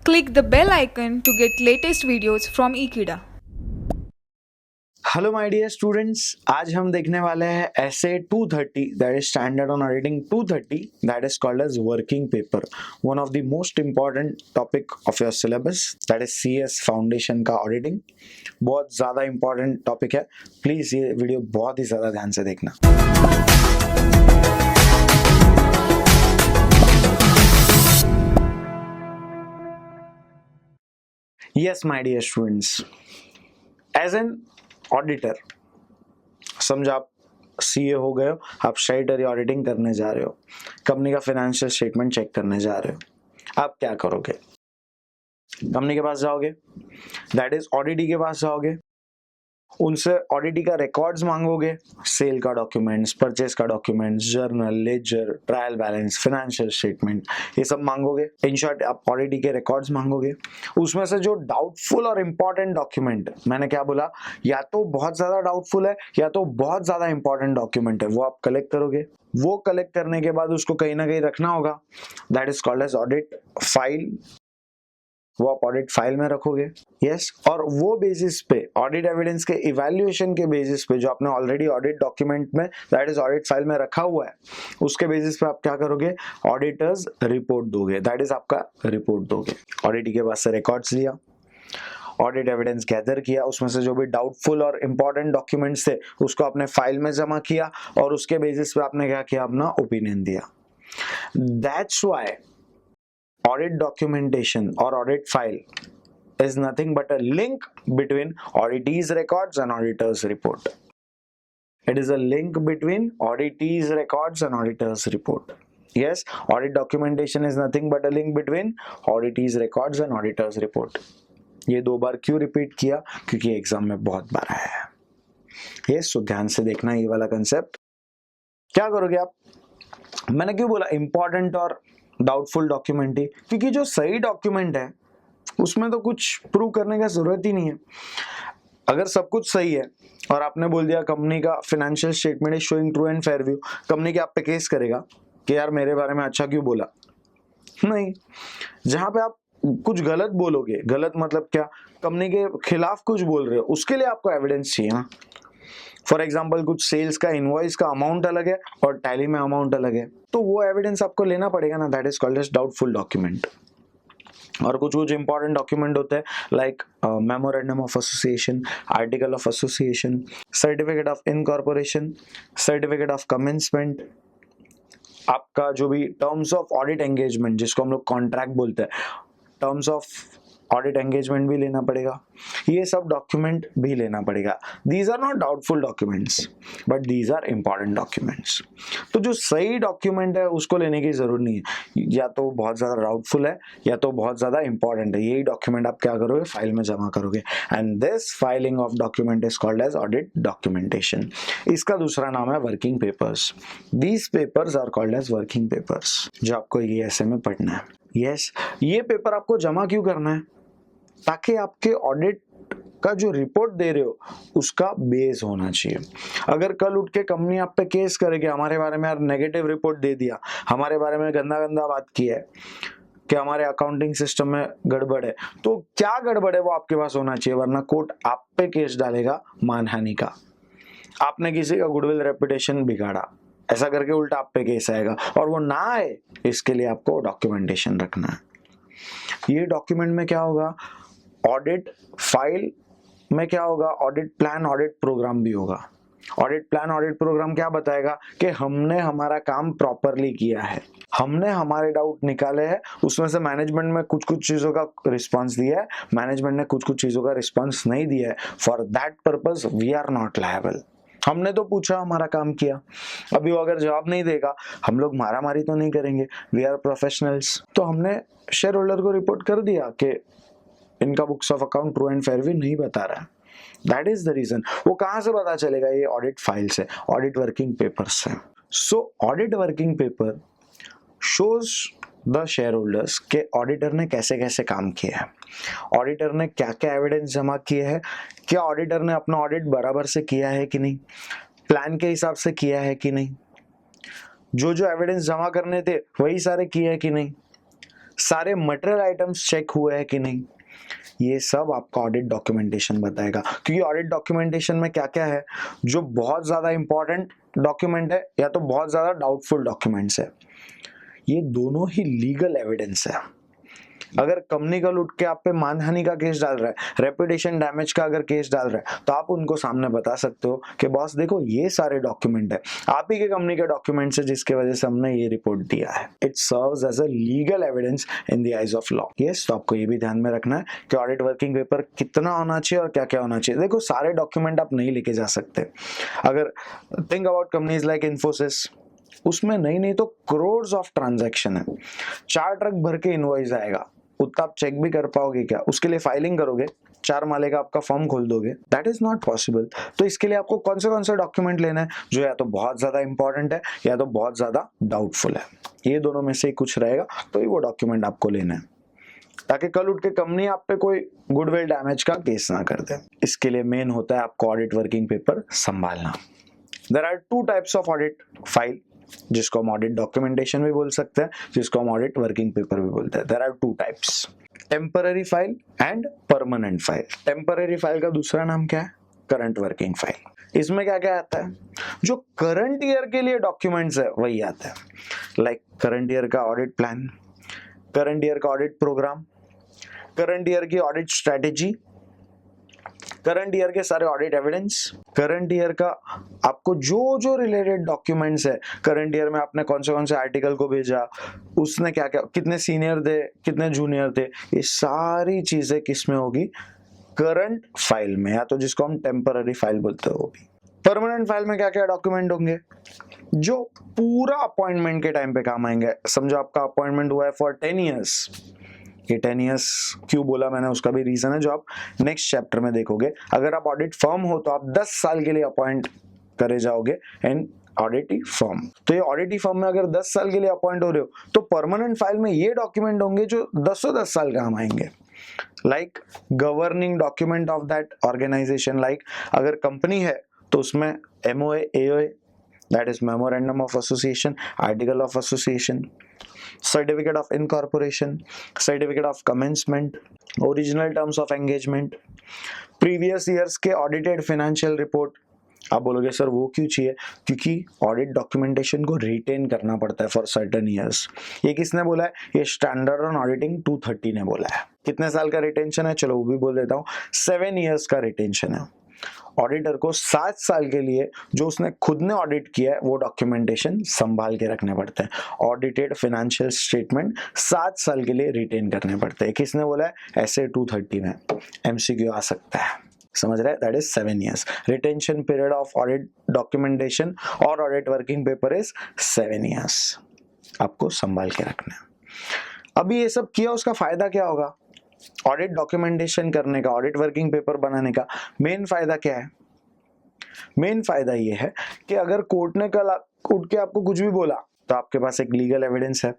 Click the bell icon to get latest videos from Ekeeda. Hello my dear students, आज हम देखने वाले हैं SA 230 that is standard on auditing 230 that is called as working paper, one of the most important topic of your syllabus that is CS foundation का auditing. बहुत ज़्यादा important topic है, please ये वीडियो बहुत ही ज़्यादा ध्यान से देखना। Yes my dear students, as an auditor, समझो आप सीए हो गए हो, आप स्टैट्यूटरी ऑडिटिंग करने जा रहे हो, कंपनी का फाइनेंशियल स्टेटमेंट चेक करने जा रहे हो। आप क्या करोगे? कंपनी के पास जाओगे, दैट इज ऑडिटी के पास जाओगे, उनसे ऑडिटी का रिकॉर्ड्स मांगोगे, सेल का डॉक्यूमेंट्स, परचेस का documents, journal, ledger, trial balance, financial statement, ये सब मांगोगे। इन शॉर्ट आप ऑडिटी के रिकॉर्ड्स मांगोगे। उसमें से जो डाउटफुल और इंपॉर्टेंट डॉक्यूमेंट, मैंने क्या बोला, या तो बहुत ज्यादा डाउटफुल है या तो बहुत ज्यादा इंपॉर्टेंट डॉक्यूमेंट है, वो आप कलेक्ट करोगे। वो कलेक्ट करने के बाद उसको कहीं ना कहीं रखना होगा, that is called as audit file. वो आप ऑडिट फाइल में रखोगे। यस, और वो बेसिस पे, ऑडिट एविडेंस के इवैल्यूएशन के बेसिस पे, जो आपने ऑलरेडी ऑडिट डॉक्यूमेंट में दैट इज ऑडिट फाइल में रखा हुआ है, उसके बेसिस पे आप क्या करोगे? ऑडिटर्स रिपोर्ट दोगे, दैट इज आपका रिपोर्ट दोगे। ऑडिट के पास से रिकॉर्ड्स लिया, ऑडिट एविडेंस गैदर किया, उसमें से जो भी डाउटफुल और इंपॉर्टेंट डॉक्यूमेंट्स थे उसको आपने फाइल में जमा किया, और उसके बेसिस पे आपने क्या किया? अपना ओपिनियन दिया। That's why audit documentation or audit file is nothing but a link between auditee's records and auditor's report. It is a link between auditee's records and auditor's report. Yes, audit documentation is nothing but a link between auditee's records and auditor's report. ये दो बार क्यों repeat किया? क्योंकि exam में बहुत बार आया है। Yes, so ध्यान से देखना ये वाला कंसेप्ट। क्या करोगे आप? मैंने क्यों बोला इंपॉर्टेंट और डाउटफुल डॉक्यूमेंट ही? क्योंकि जो सही डॉक्यूमेंट है उसमें तो कुछ प्रूव करने का जरूरत ही नहीं है। अगर सब कुछ सही है और आपने बोल दिया कंपनी का financial statement is showing true and fair view, company के आप पे केस करेगा कि यार मेरे बारे में अच्छा क्यों बोला? नहीं। जहां पे आप कुछ गलत बोलोगे, गलत मतलब क्या, कंपनी के खिलाफ कुछ बोल रहे हो, उसके लिए आपको एविडेंस चाहिए ना। फॉर एग्जाम्पल कुछ सेल्स का इनवॉइस का अमाउंट अलग है और टैली में अमाउंट अलग है, तो वो एविडेंस आपको लेना पड़ेगा ना, that is called as doubtful document. और कुछ कुछ इंपॉर्टेंट डॉक्यूमेंट होते हैं like memorandum of association, article of association, certificate of incorporation, certificate of commencement, आपका जो भी टर्म्स ऑफ ऑडिट एंगेजमेंट, जिसको हम लोग कॉन्ट्रैक्ट बोलते हैं, टर्म्स ऑफ ऑडिट एंगेजमेंट भी लेना पड़ेगा, ये सब डॉक्यूमेंट भी लेना पड़ेगा। These are not doubtful documents but these are important documents. तो जो सही डॉक्यूमेंट है उसको लेने की जरूरत नहीं है, या तो बहुत ज्यादा डाउटफुल है या तो बहुत ज्यादा इंपॉर्टेंट है। यही डॉक्यूमेंट आप क्या करोगे? फाइल में जमा करोगे, and this filing of document is called as audit documentation. इसका दूसरा नाम है working papers. These papers are called as working papers, जो आपको ये ऐसे में पढ़ना है। यस, ये पेपर आपको जमा क्यों करना है? ताकि आपके ऑडिट का जो रिपोर्ट दे रहे हो उसका बेस होना चाहिए। अगर कल उठ के कंपनी आप पे केस करेगी, हमारे बारे में यार नेगेटिव रिपोर्ट दे दिया, हमारे बारे में गंदा गंदा बात की है कि हमारे अकाउंटिंग सिस्टम में गड़बड़ है, तो क्या गड़बड़ है वो आपके पास होना चाहिए, वरना कोर्ट आप पे केस डालेगा मानहानि का। आपने किसी का गुडविल रेपुटेशन बिगाड़ा, ऐसा करके उल्टा आप पे केस आएगा, और वो ना आए इसके लिए आपको डॉक्यूमेंटेशन रखना है। ये डॉक्यूमेंट में क्या होगा? ऑडिट फाइल में क्या होगा? ऑडिट प्लान, ऑडिट प्रोग्राम भी होगा। ऑडिट प्लान, ऑडिट प्रोग्राम क्या बताएगा कि हमने हमारा काम प्रॉपरली किया है, हमने हमारे डाउट निकाले हैं, उसमें से मैनेजमेंट में कुछ कुछ चीजों का रिस्पांस दिया है, मैनेजमेंट ने कुछ कुछ चीजों का रिस्पांस नहीं दिया है। For that purpose we are not liable. हमने तो पूछा, हमारा काम किया, अभी वो अगर जवाब नहीं देगा, हम लोग मारामारी तो नहीं करेंगे, वी आर प्रोफेशनल्स। तो हमने शेयर होल्डर को रिपोर्ट कर दिया कि इनका books of account true and fair view नहीं बता रहा है। That is the reason. वो कहां से पता चलेगा? ये ऑडिट फाइल से, ऑडिट वर्किंग पेपर से। So audit working paper shows the shareholders के ऑडिटर ने कैसे कैसे काम किया है, ऑडिटर ने क्या क्या एविडेंस जमा किए हैं, क्या ऑडिटर ने अपना ऑडिट बराबर से किया है कि नहीं, प्लान के हिसाब से किया है कि नहीं, जो जो एविडेंस जमा करने थे वही सारे किए हैं कि नहीं, सारे मटेरियल आइटम्स चेक हुए हैं कि नहीं, ये सब आपका ऑडिट डॉक्यूमेंटेशन बताएगा। क्योंकि ऑडिट डॉक्यूमेंटेशन में क्या क्या है, जो बहुत ज्यादा इंपॉर्टेंट डॉक्यूमेंट है या तो बहुत ज्यादा डाउटफुल डॉक्यूमेंट्स है, ये दोनों ही लीगल एविडेंस है। अगर कंपनी का लूट के आप पे मानहानि का केस डाल रहा है, रेपुटेशन डैमेज का अगर केस डाल रहा है, तो आप उनको सामने बता सकते हो कि बॉस देखो ये सारे डॉक्यूमेंट है, आप ही के कंपनी के डॉक्यूमेंट्स है जिसके वजह से हमने ये रिपोर्ट दिया है। It serves as a legal evidence in the eyes of law. Yes, तो आपको ये भी ध्यान में रखना है कि ऑडिट वर्किंग पेपर कितना होना चाहिए और क्या क्या होना चाहिए। देखो सारे डॉक्यूमेंट आप नहीं लेके जा सकते। अगर think about companies like Infosys, उसमें नहीं तो करोड़ ऑफ ट्रांजैक्शन है, 4 ट्रक भर के इनवॉइस आएगा, उतना आप चेक भी कर पाओगे क्या? उसके लिए फाइलिंग करोगे, 4 माले का आपका फॉर्म खोल दोगे? That is not possible. तो इसके लिए आपको कौन से डॉक्यूमेंट लेना है जो या तो बहुत ज्यादा इंपॉर्टेंट है या तो बहुत ज्यादा डाउटफुल है, ये दोनों में से ही कुछ रहेगा, तो ही वो डॉक्यूमेंट आपको लेना है, ताकि कल उठ के कंपनी आप पे कोई गुडविल डैमेज का केस ना कर दे। इसके लिए मेन होता है आपको ऑडिट वर्किंग पेपर संभालना। There are 2 types of audit file, जिसको हम ऑडिट डॉक्यूमेंटेशन भी बोल सकते हैं, जिसको हम ऑडिट वर्किंग पेपर भी बोलते हैं। There are 2 types, temporary file and permanent file. Temporary file का दूसरा नाम क्या है? Current working file. इसमें क्या क्या आता है? जो करंट ईयर के लिए डॉक्यूमेंट्स है वही आता है, लाइक करंट ईयर का ऑडिट प्लान, करंट ईयर का ऑडिट प्रोग्राम, करंट ईयर की ऑडिट स्ट्रेटेजी, करंट ईयर के सारे ऑडिट एविडेंस, करंट ईयर का आपको जो जो रिलेटेड डॉक्यूमेंट्स है, करंट ईयर में आपने कौन से आर्टिकल को भेजा, उसने क्या क्या, कितने सीनियर थे, कितने जूनियर थे, ये सारी चीजें किस में होगी? करंट फाइल में, या तो जिसको हम टेम्पररी फाइल बोलते हैं वो भी। परमानेंट फाइल में क्या क्या डॉक्यूमेंट होंगे? जो पूरा अपॉइंटमेंट के टाइम पे काम आएंगे। समझो आपका अपॉइंटमेंट हुआ है फॉर 10 ईयर्स, ये 10 ईयर्स क्यों बोला मैंने, उसका भी रीजन है जो आप नेक्स्ट चैप्टर में देखोगे। अगर आप ऑडिट फर्म हो तो आप 10 साल के लिए अपॉइंट करे जाओगे इन ऑडिटी फर्म। तो ये ऑडिटी फर्म में अगर 10 साल के लिए अपॉइंट हो रहे हो, तो परमानेंट फाइल में ये डॉक्यूमेंट होंगे जो 10 साल काम आएंगे, like governing document of that organization. Like अगर कंपनी है तो उसमें MOA, AOA, that is memorandum of association, article of association, certificate of incorporation, certificate of commencement, original terms of engagement, previous years के audited financial report। आप बोलोगे sir वो क्यों चाहिए? क्योंकि ऑडिट डॉक्यूमेंटेशन को रिटेन करना पड़ता है फॉर सर्टेन ईयर्स। ये किसने बोला है? ये स्टैंडर्ड ऑन ऑडिटिंग 230 ने बोला है। कितने साल का रिटेंशन है? चलो वो भी बोल देता हूँ, 7 ईयर्स का रिटेंशन है। ऑडिटर को 7 साल के लिए जो उसने खुद ने ऑडिट किया है वो डॉक्यूमेंटेशन संभाल के रखने पड़ते हैं। ऑडिटेड फाइनेंशियल स्टेटमेंट 7 साल के लिए रिटेन करने पड़ते हैं। किसने बोला है? ऐसे 230 में MCQ आ सकता है, समझ रहे हैं? That is 7 years. Retention period of audit documentation और audit working paper is 7 years. आपको संभाल के रखना है। अभी ये सब किया, उसका फायदा क्या होगा? ऑडिट डॉक्यूमेंटेशन करने का, ऑडिट वर्किंग पेपर बनाने का मेन फायदा क्या है? मेन फायदा ये है कि अगर कोर्ट ने कल उठ के आपको कुछ भी बोला तो आपके पास एक लीगल एविडेंस है,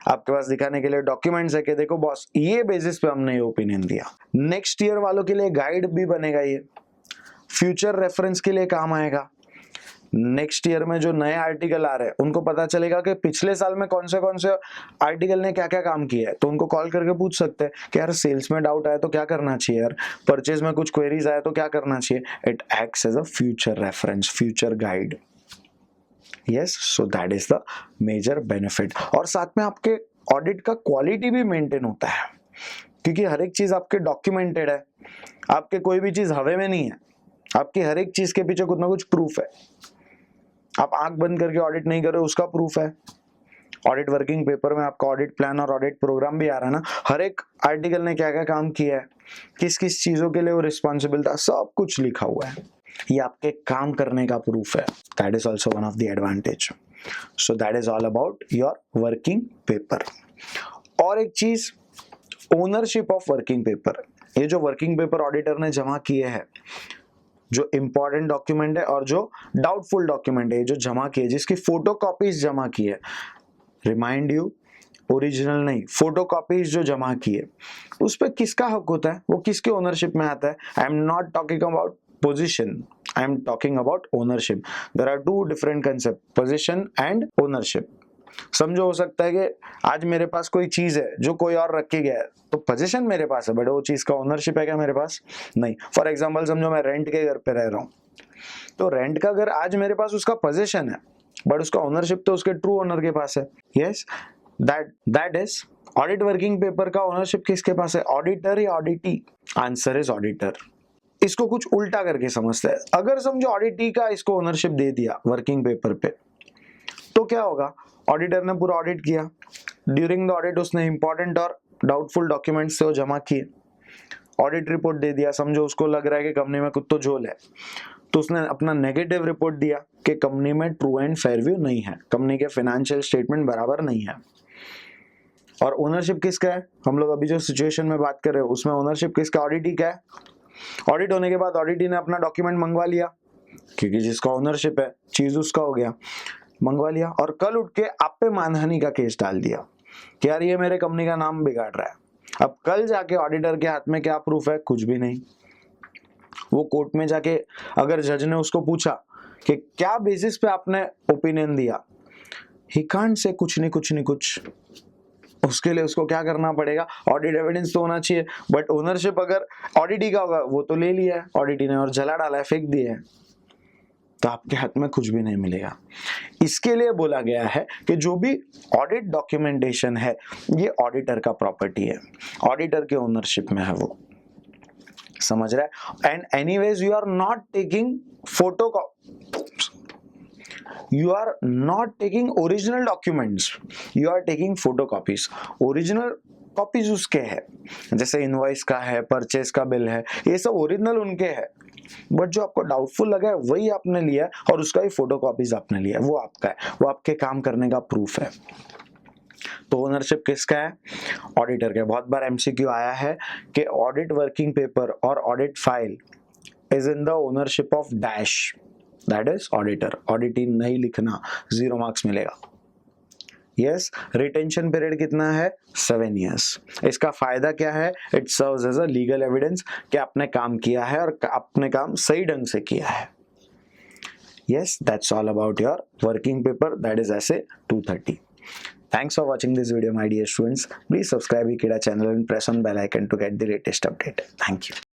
आपके पास दिखाने के लिए डॉक्यूमेंट्स है कि देखो बॉस ये बेसिस पे हमने ये ओपिनियन दिया। नेक्स्ट ईयर वालों के लिए गाइड भी बनेगा, ये फ्यूचर रेफरेंस के लिए काम आएगा। नेक्स्ट ईयर में जो नए आर्टिकल आ रहे हैं उनको पता चलेगा कि पिछले साल में कौन से आर्टिकल ने क्या क्या काम किया है, तो उनको कॉल करके पूछ सकते हैं कि यार सेल्स में डाउट आया तो क्या करना चाहिए, यार परचेज में कुछ क्वेरीज आया तो क्या करना चाहिए। It acts as a future reference, future guide. Yes, so that is the major benefit. और साथ में आपके ऑडिट का क्वालिटी भी मेंटेन होता है, क्योंकि हर एक चीज आपके डॉक्यूमेंटेड है। आपके कोई भी चीज हवे में नहीं है, आपकी हर एक चीज के पीछे कुछ ना कुछ प्रूफ है। आप आंख बंद करके ऑडिट नहीं कर रहे हो, उसका प्रूफ है। ऑडिट वर्किंग पेपर में आपका ऑडिट प्लान और ऑडिट प्रोग्राम भी आ रहा है ना, हर एक आर्टिकल ने क्या क्या काम किया है, किस किस चीजों के लिए वो रिस्पॉन्सिबल था, सब कुछ लिखा हुआ है। ये आपके काम करने का प्रूफ है। That is also one of the advantage. So that is all about your working paper. और एक चीज, ओनरशिप ऑफ वर्किंग पेपर। ये जो वर्किंग पेपर ऑडिटर ने जमा किए हैं, जो इंपॉर्टेंट डॉक्यूमेंट है और जो डाउटफुल डॉक्यूमेंट है, जो जमा किए, जिसकी फोटो कॉपीज जमा की है, रिमाइंड यू, ओरिजिनल नहीं, फोटो कॉपीज जो जमा किए, उस पर किसका हक होता है, वो किसके ओनरशिप में आता है? I am not talking about position, I am talking about ownership. There are 2 different concept, position and ownership. समझो हो सकता है कि आज मेरे पास कोई चीज है जो कोई और रख के गया है, तो पोजीशन मेरे पास है बट वो चीज का ओनरशिप है क्या मेरे पास? नहीं। फॉर एग्जांपल समझो मैं रेंट के घर पे रह रहा हूँ, तो रेंट का घर आज मेरे पास उसका पोजीशन है बट उसका ओनरशिप तो उसके ट्रू ओनर के पास है। Yes, that is audit working paper का ओनरशिप किसके पास है? ऑडिटर या ऑडिटी? Answer is auditor. इसको कुछ उल्टा करके समझते हैं। अगर समझो ऑडिटी का इसको ओनरशिप दे दिया वर्किंग पेपर पे, तो क्या होगा? ऑडिटर ने पूरा ऑडिट किया, ड्यूरिंग द ऑडिट उसने इंपॉर्टेंट और डाउटफुल डॉक्यूमेंट्स थे वो जमा किए, ऑडिट रिपोर्ट दे दिया, समझो उसको लग रहा है कि कंपनी में कुछ तो झोल है, तो उसने अपना नेगेटिव रिपोर्ट दिया कि कंपनी में ट्रू एंड फेयर व्यू नहीं है, कंपनी के फाइनेंशियल स्टेटमेंट बराबर नहीं है। और ओनरशिप किसका है? हम लोग अभी जो सिचुएशन में बात कर रहे हो उसमें ओनरशिप किसका? ऑडिटी का है। ऑडिट होने के बाद ऑडिटी ने अपना डॉक्यूमेंट मंगवा लिया, क्योंकि जिसका ओनरशिप है चीज उसका हो गया, मंगवा लिया, और कल उठ के आप पे मानहानि का केस डाल दिया कि यार ये मेरे कंपनी का नाम बिगाड़ रहा है। अब कल जाके ऑडिटर के हाथ में क्या प्रूफ है? कुछ भी नहीं। वो कोर्ट में जाके अगर जज ने उसको पूछा कि क्या बेसिस पे आपने ओपिनियन दिया, ही कांट से कुछ नहीं कुछ। उसके लिए उसको क्या करना पड़ेगा? ऑडिट एविडेंस तो होना चाहिए, बट ओनरशिप अगर ऑडिटी का होगा वो तो ले लिया है ऑडिटी ने और जला डाला है, फेंक दिया है, तो आपके हाथ में कुछ भी नहीं मिलेगा। इसके लिए बोला गया है कि जो भी ऑडिट डॉक्यूमेंटेशन है ये ऑडिटर का प्रॉपर्टी है, ऑडिटर के ओनरशिप में है वो, समझ रहा है? And anyways you are not taking you are not taking original documents, you are taking photocopies। Original copies उसके है, जैसे इनवॉइस का है, परचेज का बिल है, ये सब ओरिजिनल उनके है, बट जो आपको डाउटफुल लगा है वही आपने लिया है और उसका ही फोटोकॉपीज आपने लिया है, वो आपका है, वो आपके काम करने का प्रूफ है। तो ओनरशिप किसका है? ऑडिटर का। बहुत बार एमसीक्यू आया है कि ऑडिट वर्किंग पेपर और audit file is in the ownership of dash, that is auditor. Auditee नहीं लिखना, 0 मार्क्स मिलेगा। यस, रिटेंशन पीरियड कितना है? 7 years। इसका फायदा क्या है? It serves as a legal evidence कि आपने काम किया है और आपने काम सही ढंग से किया है। Yes, that's all about your working paper, that is essay 230. Thanks for watching this video, my dear students. Please subscribe Ekeeda channel and press on bell icon to get the latest update. Thank you.